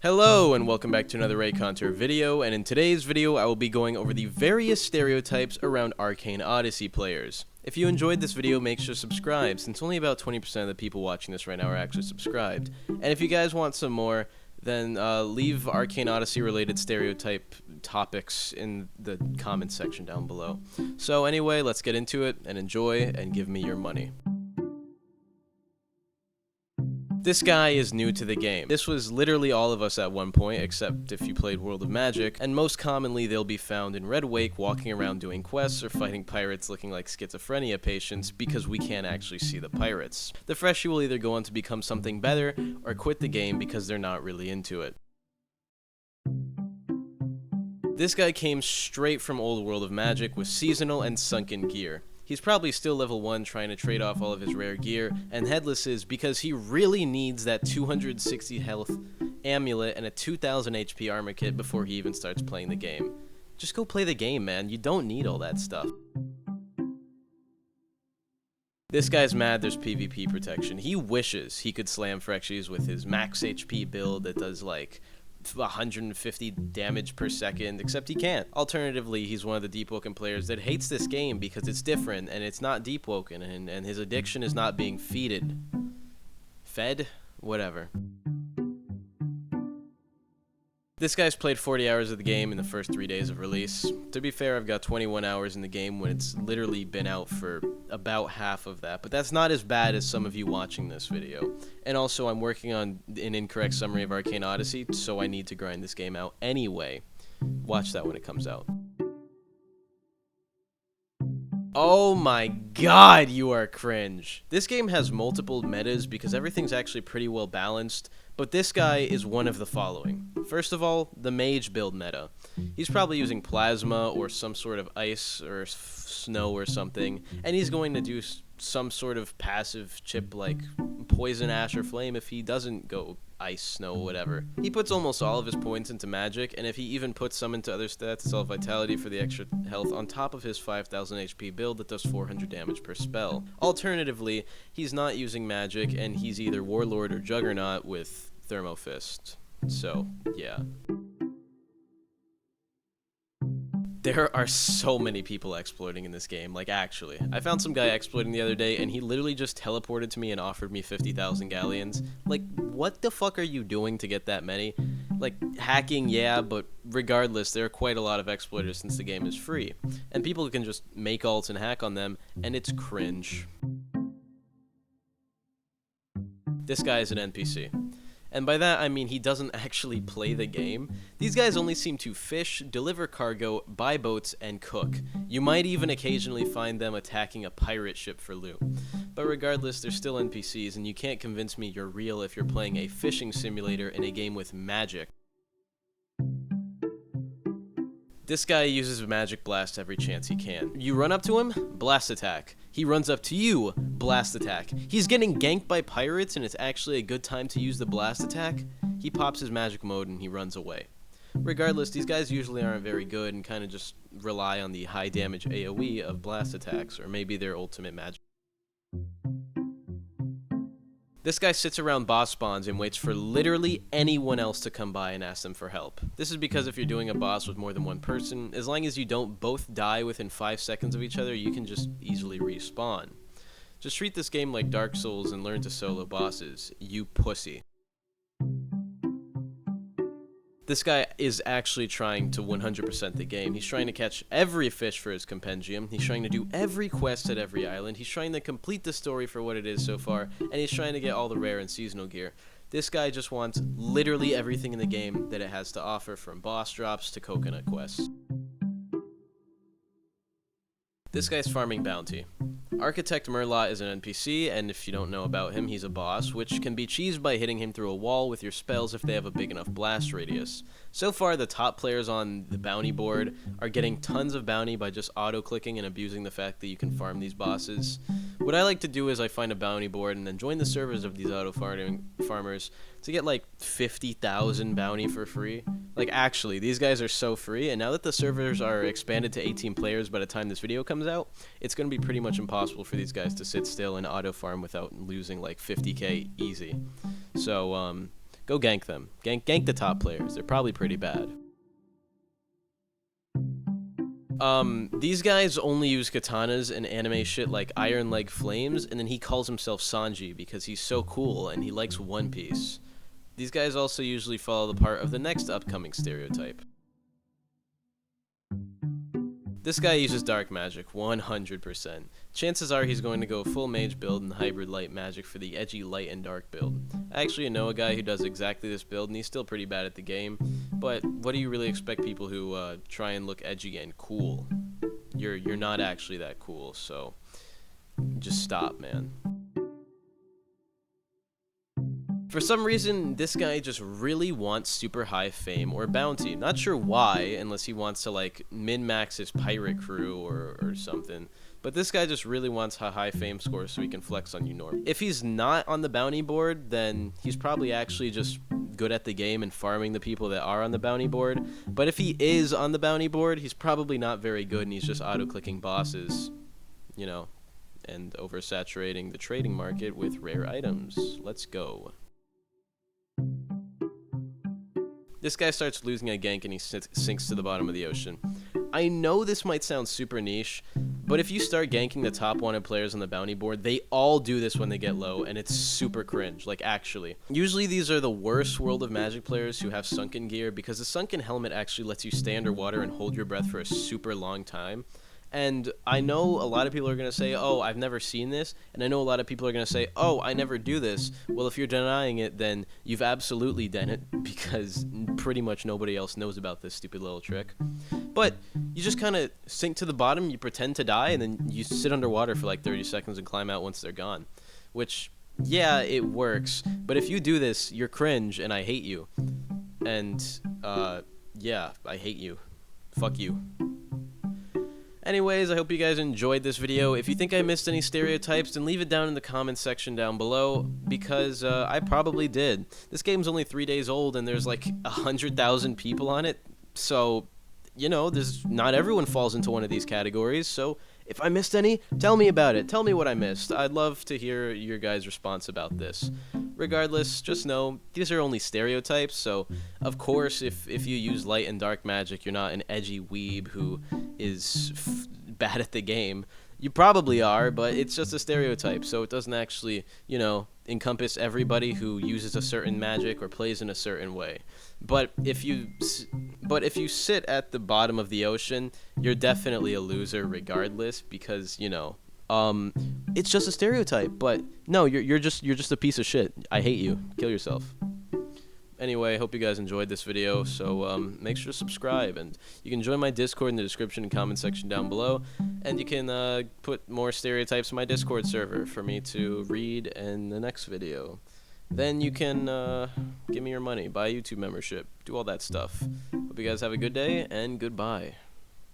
Hello and welcome back to another Reaconteur video, and in today's video I will be going over the various stereotypes around Arcane Odyssey players. If you enjoyed this video, make sure to subscribe, since only about 20% of the people watching this right now are actually subscribed. And if you guys want some more, then leave Arcane Odyssey related stereotype topics in the comments section down below. So anyway, let's get into it and enjoy and give me your money. This guy is new to the game. This was literally all of us at one point, except if you played World of Magic, and most commonly they'll be found in Red Wake walking around doing quests or fighting pirates looking like schizophrenia patients because we can't actually see the pirates. The freshie will either go on to become something better or quit the game because they're not really into it. This guy came straight from Old World of Magic with seasonal and sunken gear. He's probably still level 1 trying to trade off all of his rare gear, and Headless is because he really needs that 260 health amulet and a 2000 HP armor kit before he even starts playing the game. Just go play the game, man. You don't need all that stuff. This guy's mad there's PvP protection. He wishes he could slam Frexies with his max HP build that does like 150 damage per second, except he can't. Alternatively, he's one of the deep woken players that hates this game because it's different and it's not deep woken, and his addiction is not being fed, whatever. This guy's played 40 hours of the game in the first 3 days of release. To be fair, I've got 21 hours in the game when it's literally been out for about half of that, but that's not as bad as some of you watching this video. And also, I'm working on an incorrect summary of Arcane Odyssey, so I need to grind this game out anyway. Watch that when it comes out. Oh my god, you are cringe. This game has multiple metas because everything's actually pretty well balanced, but this guy is one of the following. First of all, the mage build meta. He's probably using plasma or some sort of ice or snow or something, and he's going to do some sort of passive chip like poison, ash, or flame if he doesn't go ice, snow, whatever. He puts almost all of his points into magic, and if he even puts some into other stats, self vitality for the extra health on top of his 5000 HP build that does 400 damage per spell. Alternatively, he's not using magic, and he's either Warlord or Juggernaut with Thermo Fist. So, yeah. There are so many people exploiting in this game, like actually. I found some guy exploiting the other day, and he literally just teleported to me and offered me 50,000 galleons. Like, what the fuck are you doing to get that many? Like, hacking, yeah, but regardless, there are quite a lot of exploiters since the game is free. And people can just make alts and hack on them, and it's cringe. This guy is an NPC. And by that, I mean he doesn't actually play the game. These guys only seem to fish, deliver cargo, buy boats, and cook. You might even occasionally find them attacking a pirate ship for loot. But regardless, they're still NPCs, and you can't convince me you're real if you're playing a fishing simulator in a game with magic. This guy uses a magic blast every chance he can. You run up to him, blast attack. He runs up to you, blast attack. He's getting ganked by pirates and it's actually a good time to use the blast attack. He pops his magic mode and he runs away. Regardless, these guys usually aren't very good and kind of just rely on the high damage AoE of blast attacks, or maybe their ultimate magic. This guy sits around boss spawns and waits for literally anyone else to come by and ask them for help. This is because if you're doing a boss with more than one person, as long as you don't both die within 5 seconds of each other, you can just easily respawn. Just treat this game like Dark Souls and learn to solo bosses, you pussy. This guy is actually trying to 100% the game. He's trying to catch every fish for his compendium. He's trying to do every quest at every island. He's trying to complete the story for what it is so far. And he's trying to get all the rare and seasonal gear. This guy just wants literally everything in the game that it has to offer, from boss drops to coconut quests. This guy's farming bounty. Architect Merlot is an NPC, and if you don't know about him, he's a boss, which can be cheesed by hitting him through a wall with your spells if they have a big enough blast radius. So far, the top players on the bounty board are getting tons of bounty by just auto-clicking and abusing the fact that you can farm these bosses. What I like to do is I find a bounty board and then join the servers of these auto-farmers to get like 50,000 bounty for free. Like, actually, these guys are so free, and now that the servers are expanded to 18 players by the time this video comes out, it's going to be pretty much impossible for these guys to sit still and auto-farm without losing like 50k easy. So, Go gank them. Gank the top players. They're probably pretty bad. These guys only use katanas and anime shit like Iron Leg Flames, and then he calls himself Sanji because he's so cool and he likes One Piece. These guys also usually follow the part of the next upcoming stereotype. This guy uses dark magic, 100%. Chances are he's going to go full mage build and hybrid light magic for the edgy light and dark build. I actually know a guy who does exactly this build, and he's still pretty bad at the game, but what do you really expect people who try and look edgy and cool? You're not actually that cool, so just stop, man. For some reason, this guy just really wants super high fame or bounty. Not sure why, unless he wants to like min-max his pirate crew or something. But this guy just really wants a high fame score so he can flex on you norm. If he's not on the bounty board, then he's probably actually just good at the game and farming the people that are on the bounty board. But if he is on the bounty board, he's probably not very good and he's just auto-clicking bosses, you know, and oversaturating the trading market with rare items. Let's go. This guy starts losing a gank and he sinks to the bottom of the ocean. I know this might sound super niche, but if you start ganking the top wanted players on the bounty board, they all do this when they get low, and it's super cringe, like actually. Usually these are the worst World of Magic players who have sunken gear, because the sunken helmet actually lets you stay underwater and hold your breath for a super long time. And I know a lot of people are going to say, oh, I've never seen this. And I know a lot of people are going to say, oh, I never do this. Well, if you're denying it, then you've absolutely done it, because pretty much nobody else knows about this stupid little trick. But you just kind of sink to the bottom, you pretend to die, and then you sit underwater for like 30 seconds and climb out once they're gone. Which, yeah, it works. But if you do this, you're cringe, and I hate you. And, yeah, I hate you. Fuck you. Anyways, I hope you guys enjoyed this video. If you think I missed any stereotypes, then leave it down in the comments section down below, because I probably did. This game's only 3 days old, and there's like 100,000 people on it, so, you know, not everyone falls into one of these categories, so if I missed any, tell me about it. Tell me what I missed. I'd love to hear your guys' response about this. Regardless, just know, these are only stereotypes, so of course, if you use light and dark magic, you're not an edgy weeb who is bad at the game. You probably are, but it's just a stereotype, so it doesn't actually, you know, encompass everybody who uses a certain magic or plays in a certain way. But if you sit at the bottom of the ocean, you're definitely a loser regardless, because, you know, it's just a stereotype. But no, you're just a piece of shit. I hate you. Kill yourself. Anyway, I hope you guys enjoyed this video, so make sure to subscribe, and you can join my Discord in the description and comment section down below, and you can put more stereotypes in my Discord server for me to read in the next video. Then you can give me your money, buy a YouTube membership, do all that stuff. Hope you guys have a good day, and goodbye.